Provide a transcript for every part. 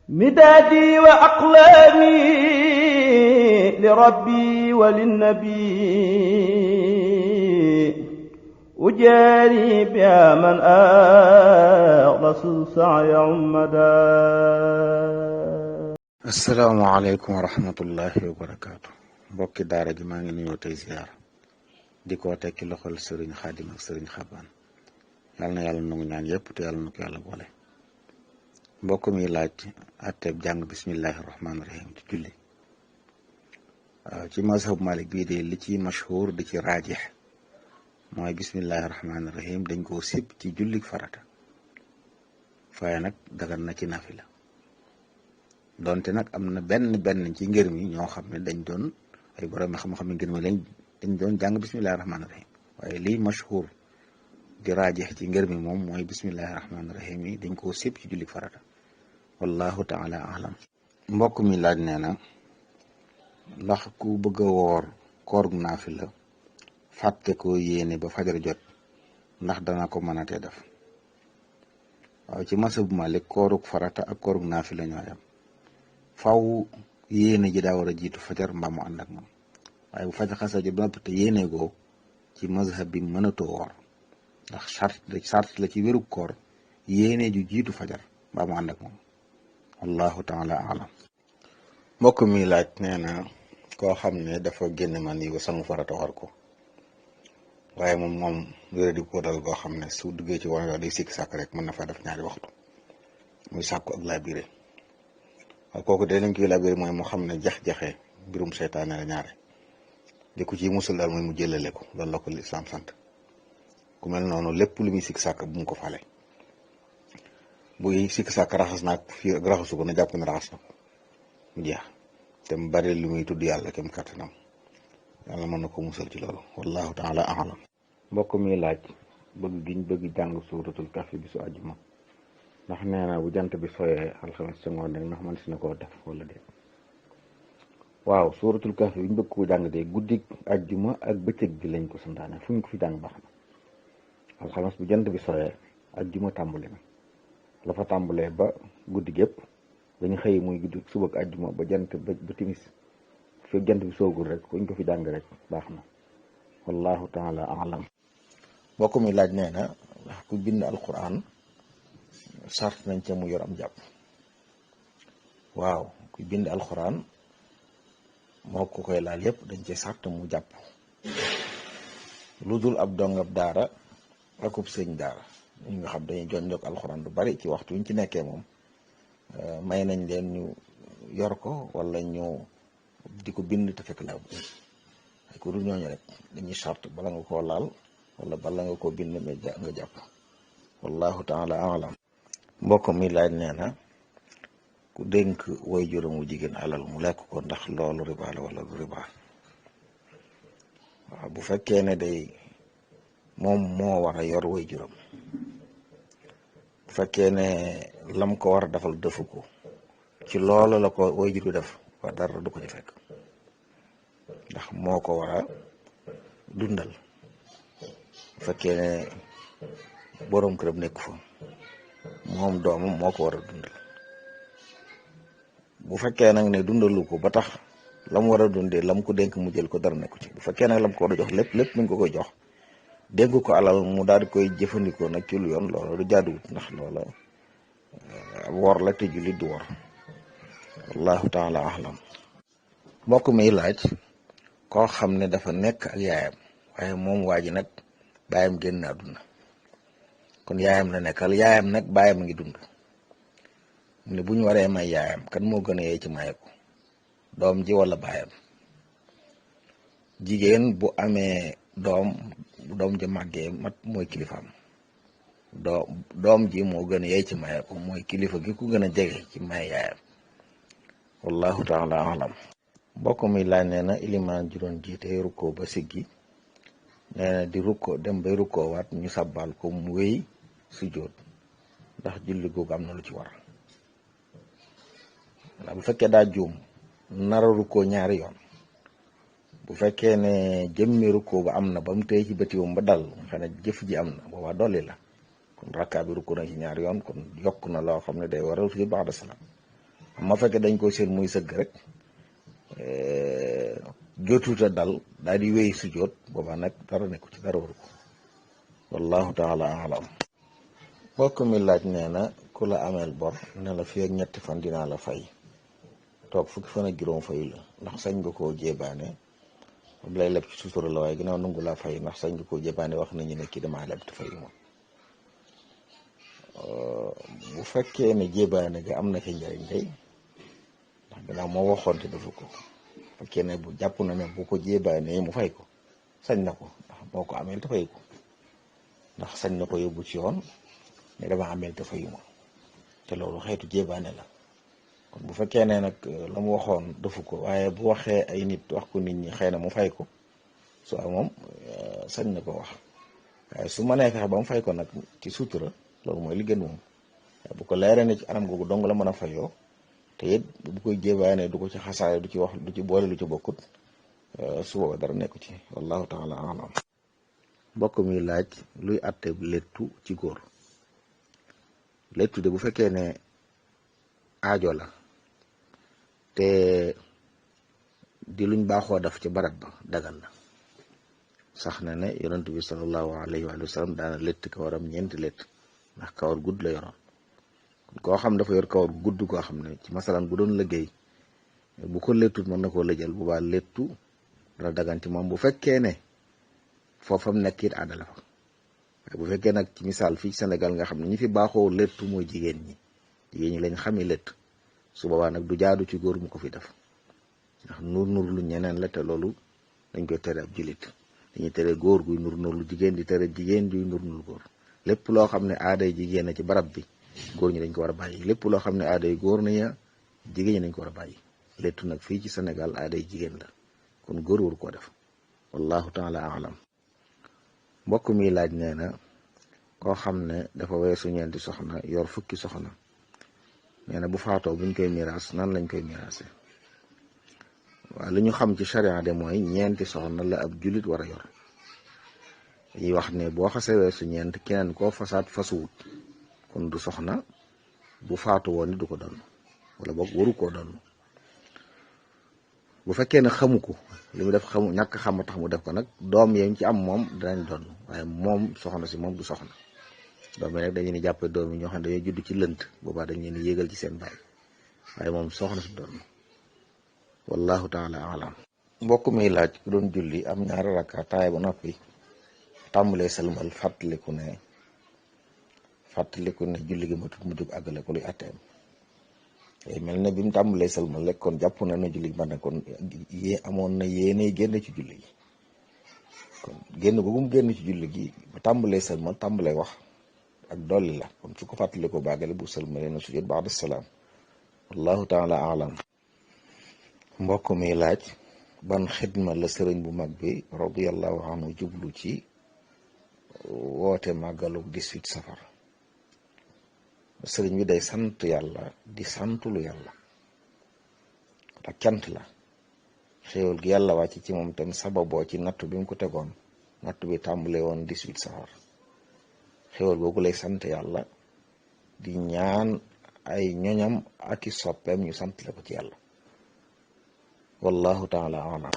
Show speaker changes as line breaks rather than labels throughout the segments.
مدادي وأقلامي لربي وللنبي أجاري بها من أخلص السعي عمدا.
asalaamaaleykum wa rahmatullahi wa barakaatu. mbokki daara ji maa ngi nuyoo tey ziar di ko tekki loxol sëriñ xaadim ak sëriñ xabaan. yàlla na yàlla nangu ñaan yëpp te yàlla na ko yàlla boole. mbokk mi laaj atteeb jàng bismillahi rahmaani rahim ci julli. waaw ci mazhab malik bii de li ci mashhur di ci raajix mooy bismillahi rahmaani rahim dañ koo sib ci jullik farata, waaye nag dagan na ci nafila. donte nag am na benn ci ngër mi ñoo xam ne dañ doon ay borom xam-xam ngër mi dañ doon jàng bismillahi rahmaani rahim, waaye lii mashhur di raajeex ci ngër mi moom mooy bismillahi rahmaani rahim yi dañ koo sib ci jullik farata. wallahu taala alam. mbokk mi laaj nee na ndax ku bëgg a woor koor gu naafila fàtte ko yéene ba fajar jot ndax dana ko mën a tee def. waaw ci masab Malik koorug farata ak koorug naafila ñoo yam, faw yéene ji daa war a jiitu fajar mbaa mu ànd ak moom, waaye bu fajar xasa ji ba noppi te yéene goo ci mazhab bi mënatoo woor, ndax sart la ci wérug koor yéene ju jiitu fajar mbaa mu ànd ak moom. wallahu taala alam. mbokk mi laaj nee na koo xam ne dafa génn man yi ba sangu farata war ko, waaye moom wéra di ko dal goo xam ne su duggee ci war day sikki sàkk rek mën na fa def ñaari waxtu, muy sàkku ak labiré. waaw kooku de lañ koy labiré mooy mu xam ne jax-jaxee mbirum seytaane la ñaare, di ko ci musul daal mooy mu jëlale ko, loolu la ko lislaam sant. ku mel noonu lépp lu muy sikki sàkk bu mu ko fale. buy sikki sàkk raxas naag fii ak raxasu ko na jàpp ne raxas na ko mu jeex, te mu bari lu muy tudd yàlla kem kattanam, yàlla mën na ko musal ci loolu. wallahu taala alam. mbokk mi laaj bëgg giñ bëgg jàng suuratul kahfi bi su àjjuma, ndax nee na bu jant bi sooyee alxames sa ngoon rek ndax man si na koo def wala déet. waaw suuratul kahfi bi ñu bëgg ko jàng de guddik àjjuma ak bëccëg bi lañ ko santaane, fu ñu ko fi jàng baax na. alxames bu jant bi sooyee àjjuma tàmbali na, la fa tàmbalee ba guddi gépp dañu xëy muy guddi suba ak àjjuma ba timis fi jant bi soogul rek fu ñu ko fi jàng rek baax na. wallahu taala alam. mbokk mi laaj nee na ndax ku bind alquran sart nañ ca mu yor am jàpp. waaw ku bind alquran moo ko koy laal yépp dañ ci sart mu jàpp, lu dul ab dongab daara akub sëñ daara ñi nga xam dañuy jonjog alxuraan du bari ci waxtu ñu ci nekkee moom may nañ leen ñu yor ko wala ñu di ko bind te fekk laa ay ko dul ñooñu rek dañuy sart bala nga koo laal wala bala nga koo bind nga jàpp. wallahu taala alam. mbokk mi laaj nee na ku dénk way juróom wu jigéen alal mu lekk ko ndax loolu riba la wala du riba. waaw bu fekkee ne day moom moo war a yor way juróom, bu fekkee ne lam ko war a defal defu ko ci loolu la ko way jur bi def wa dara du ko ci fekk, ndax moo ko war a dundal. bu fekkee ne boroom këram nekk fa moom doomam moo ko war a dundal. bu fekkee nag ne dundalu ko ba tax la mu war a dundee lam ko dénk mu jël ko dara nekku ci. bu fekkee nag lam ko war a jox lépp mi ngi ko koy jox dégg ko alal mu daal di koy jëfandikoo nag ci lu yoon, loola du jaaduwut, ndax loola wor la te jullit du wor. wallahu taala alam. mbokk mi laaj koo xam ne dafa nekk ak yaayam, waaye moom waa ji nag baayam génn àdduna, kon yaayam la nekkal, yaayam nag baayam a ngi dund. mu ne bu ñu waree may yaayam kan moo gën a yee ci maye ko, doom ji wala baayam. jigéen bu amee doom ji màggee mat mooy kilifaam, doom ji moo gën a yey ci maye ko, mooy kilifa gi ku gën a jege ci maye yaayam. wallahu taala alam. mbokk mi laaj nee na ilimaan ji doon jiite rukkoo ba siggi, nee na di rukkoo dem bay rukkoo waat ñu sabbal ko mu wéy sujjóot, ndax julli googu am na lu ci war. bu fekkee daa juum nara rukkoo ñaari yoon, bu fekkee ne jëmmi rukkoo ba am na ba mu téye ci bëtiwam ba dal xam ne jëf ji am na, boobaa dolli la. kon rakkaa bi rukkoo na ci ñaari yoon, kon yokk na loo xam ne day waral sujjóot ba'da salaam. ma fekkee dañ ko seen muy sëgg rek jotuta dal daal di wéy sujjóot boobaa nag dara nekku ci dara waru ko wallahu taala alam. mbokk mi laaj nee na ku la ameel bor ne la fii ak ñetti fan dinaa la fay toog fukki fan ak juróom fayu la ndax sañ nga koo jébaane moom lay leb ci sutura la waaye ginnaaw nangu laa fay ndax sañ nga koo jébaane wax nañu ne kii damaa leb te fayu ma. bu fekkee ne jébaane ga am na ca njëriñ day ndax ginnaaw moo waxoon te defu ko bu fekkee ne bu jàpp na ne bu ko jébaane mu fay ko sañ na ko ndax moo ko ameel te fayu ko ndax sañ na ko yóbbu ci yoon ne dama ameel te fayu ma te loolu xeetu jébaane la. kon bu fekkee ne nag la mu waxoon defu ko waaye bu waxee ay nit wax ko nit ñi xëy na mu fay ko su moom sañ na ko wax waaye su ma nee fexe ba mu fay ko nag ci sutura loolu mooy li gën moom bu ko leeree ne ci anam googu dong la mën a fayoo te it bu koy jébaane du ko ci xasaare du ci wax du ci boole lu ci bokkut su booba dara nekku ci wallahu taala alam. mbokk mi laaj luy àtte léttu ci góor. léttu de bu fekkee ne aajo la te di luñ baaxoo def ci barab ba dagal la sax na ne yonent bi sallallahu alayhi wa sallam daana létt kawaram ñeenti létt ndax kawar gudd la yoroon koo xam dafa yor kawar gudd koo xam ne ci masalan bu doon liggéey bu ko léttut mën na koo lëjal bu baa léttu dana dagan ci moom bu fekkee ne foofam nekk it aada la fa bu fekkee nag ci misaal fii Sénégal nga xam ne ñi fi baaxoo léttu mooy jigéen ñi lañ xamee létt su boobaa nag du jaadu ci góor mu ko fi def ndax nur lu ñeneen la te loolu dañ koy tere ab jullit dañuy tere góor guy nur lu jigéen di tere jigéen juy nur góor lépp loo xam ne aaday jigéen na ci barab bi góor ñi dañ ko war a bàyyi lépp loo xam ne aaday góor na jigéen ñi dañ ko war a bàyyi léttu nag fii ci Sénégal aaday jigéen la kon góor waru koo def wallahu taala alam. mbokk mi laaj nee na koo xam ne dafa weesu ñeenti soxna yor fukki soxna nee na bu faatoo buñ koy miraas nan lañ koy miraase. waaw li ñu xam ci charia de mooy ñeenti soxna la ab jullit war a yor dañuy wax ne boo xasee weesu ñeent keneen koo fasaat fasuwut kon du soxna bu faatu woon ni du ko doon wala boog waru koo doon bu fekkee ne xamu ko li mu def xamu ñàkk xam tax mu def ko nag doom yam ci am moom danañ doon waaye moom soxna si moom du soxna doom yi nag dañu ni jàppe doom yi ñoo xam ne dañoo judd ci lënt boobaa dañ leen yéegal ci seen baay waaye moom soxna si doon wallahu taala alam. mbokk mi laaj ku doon julli am ñaari rakka taay ba noppi tàmbalee salmal fàttaliku ne julli gi matut mu jóg àggale ko luy atteem mel ne bi mu tàmbalee salmal rek kon jàpp na ne julli gi man ne kon amoon na yéene génn ci julli gi kon génn googu mu génn ci julli gi ba tàmbalee salmal tàmbalee wax ak dolli la kon su ko fàttalikoo bàggale bu salmalee na sujjóot ba'da salaam wallahu taala alam. mbokk mi laaj ban xidma la sëriñ bu mag bi radiyallahu anhu jublu ci woote màggalu 18 safar. sëriñ bi day sant yàlla di santulu yàlla ak cant la xéewal gi yàlla wàcc ci moom tam sababoo ci nattu bi mu ko tegoon nattu bi tàmbale woon 18 safar xéewal googu lay sant yàlla di ñaan ay ñoñam ak i soppeem ñu sant la ko ci yàlla wallahu taala alam.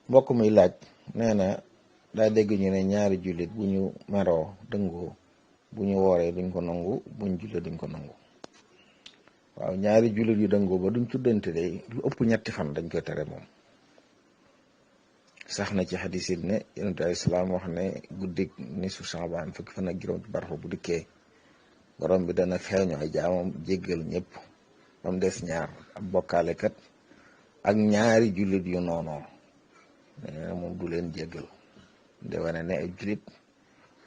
mbokk mi laaj nee na daa dégg ñu ne ñaari jullit bu ñu meroo dëngoo bu ñu wooree duñ ko nangu buñ jullee duñ ko nangu. waaw ñaari jullit yu dëngoo ba duñ tuddante de lu ëpp ñetti fan dañ koy tere moom sax na ci xadis yi ne yonent alayhi salaam wax ne guddik nisu Saabaan fukki fan ak juróom ci barfa bu dikkee borom bi dana feeñu ay jaamam jéggal ñëpp ba mu des ñaar ab bokkaalekat ak ñaari jullit yu noonoo moom du leen jéggal de wane ne ay jullit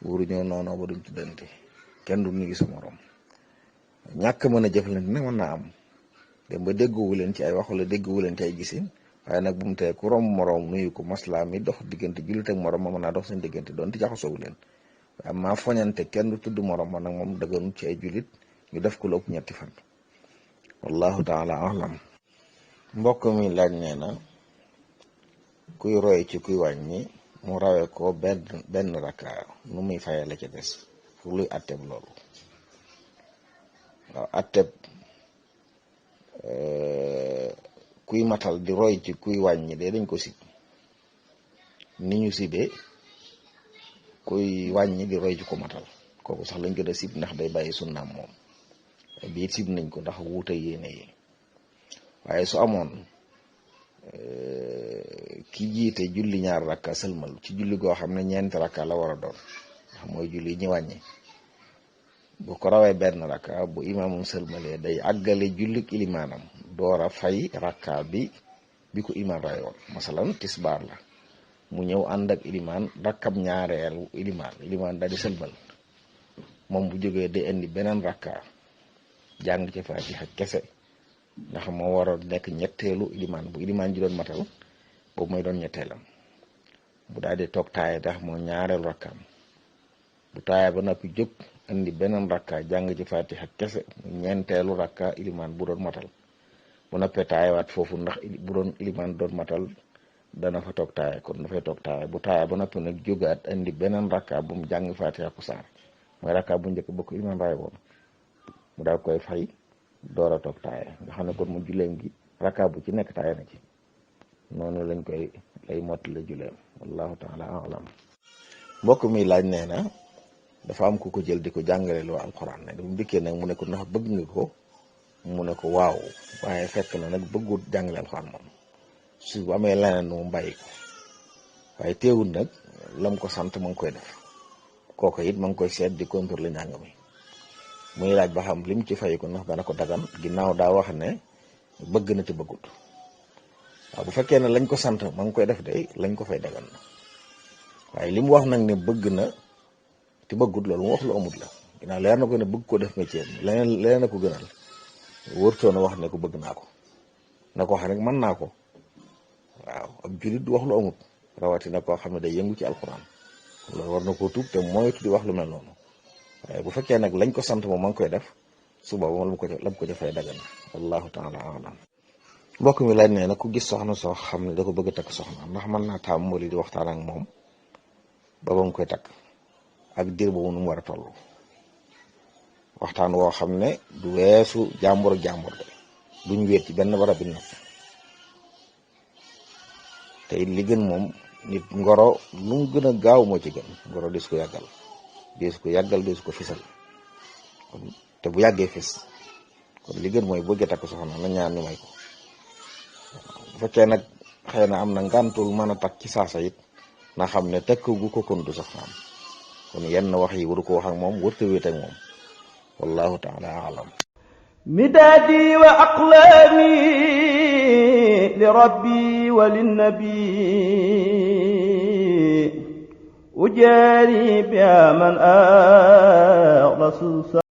wuruñoo noonoo ba duñ tuddante kenn du nuyu sa morom ñàkk mën a jëflante nag mën naa am dem ba déggowu leen ci ay wax wala déggowu leen ci ay gisin waaye nag bu mu tee ku romb moroom nuyu ko maslaa mi dox diggante jullit ak morom ma mën naa dox seen diggante doon ti jaxasoowu leen waaye maa foñante kenn du tudd morom ma nag moom dëgganut ci ay jullit ñu def ko lu ëpp ñetti fan wallahu taala alam. mbokk mi laaj nee na kuy roy ci kuy wàññi mu rawee ko benn rakka nu muy fayee la ca des fu luy atteb loolu. waaw atteb kuy matal di roy ci kuy wàññi de dañ ko sib ni ñu sibee kuy wàññi di roy ci ko matal kooku sax lañ gën a sib ndax day bàyyi sunnaam moom bii sib nañ ko ndax wuute yéene yi waaye su amoon ki jiite julli ñaar rakka sëlmal ci julli goo xam ne ñeenti rakka la war a doon ndax mooy julli ñi wàññi bu ko rawee benn rakka bu imaamum sëlmalee day àggale jullik ilimaanam door a fay rakka bi ko imaam rayoon masalan tisbaar la mu ñëw ànd ak ilimaan rakkab ñaareelu ilimaan daal di sëlmal moom bu jógee day indi beneen rakka jàng ci faatiha kese ndax moo war a nekk ñetteelu ilimaan bu ilimaan ji doon matal boobu mooy doon ñetteelam bu daal di toog taaya ndax moo ñaareelu rakkaam bu taaya ba noppi jóg indi beneen rakka jàng ci faatiha kese ñeenteelu rakka ilimaan bu doon matal bu noppee taayawaat foofu ndax bu doon ilimaan doon matal dana fa toog taaya kon dafay toog taaya bu taaya ba noppi nag jógaat indi beneen rakka bu mu jàng faatiha ku saar mooy rakka bu njëkk ba ko ilimaan raay woon mu daal koy fay door a toog taaya nga xam ne kon mu julleem gi rakka bu ci nekk taaya na ci noonu lañ koy lay mottale julleem wallahu taala alam mbokk mi laaj nee na dafa am ku ko jël di ko jàngale loo alxuraan ne dafa dikkee nag mu ne ko ndax bëgg nga ko mu ne ko waaw waaye fekk na nag bëggut jàngale alxuraan moom su bu amee leneen mu bàyyi ko waaye teewul nag lam ko sant ma ngi koy def kooku it ma ngi koy seet di contrôler njàng mi muy laaj ba xam lim ci fay ko ndax dana ko dagan ginnaaw daa wax ne bëgg na ci bëggut waaw bu fekkee ne lañ ko sant ma ngi koy def de lañ ko fay dagan na waaye li mu wax nag ne bëgg na te bëggut loolu mu wax lu amut la ginnaaw leer na ko ne bëgg ko def métier leneen na ko gënal wërtoon a wax ne ko bëgg naa ko na ko wax rek mën naa ko waaw ab julit du wax lu amut rawatina koo xam ne day yëngu ci alxuraan loolu war na koo tuub te moytu di wax lu mel noonu waaye bu fekkee nag lañ ko sant moom ma ngi koy def suba ba lam ko ca fay dagan wallahu taala alam mbokk mi laaj nee na ku gis soxna soo xam ne da ko bëgg a takk soxna ndax mën naa tàmbali di waxtaan ak moom ba mu koy takk ak diir boobu nu mu war a toll waxtaan woo xam ne du weesu jàmbur ak jàmbur de duñ wéet ci benn barab bi nag te it li gën moom nit ngoro lu mu gën a gaaw moo ci gën ngoro des ko yàggal des ko fisal kon te bu yàggee fis kon li gën mooy bëgg a takk soxna na ñaan ñu may ko bu fekkee nag xëy na am na ngàntul mën a takk ci saasa it na xam ne takk gu ko kon du soxnaam kon yenn wax yi waru ko wax ak moom wërta wéet ak moom wallahu taala alam
midaadi wa aqlaami li rabbi wa linnabi ujaari biha man rasul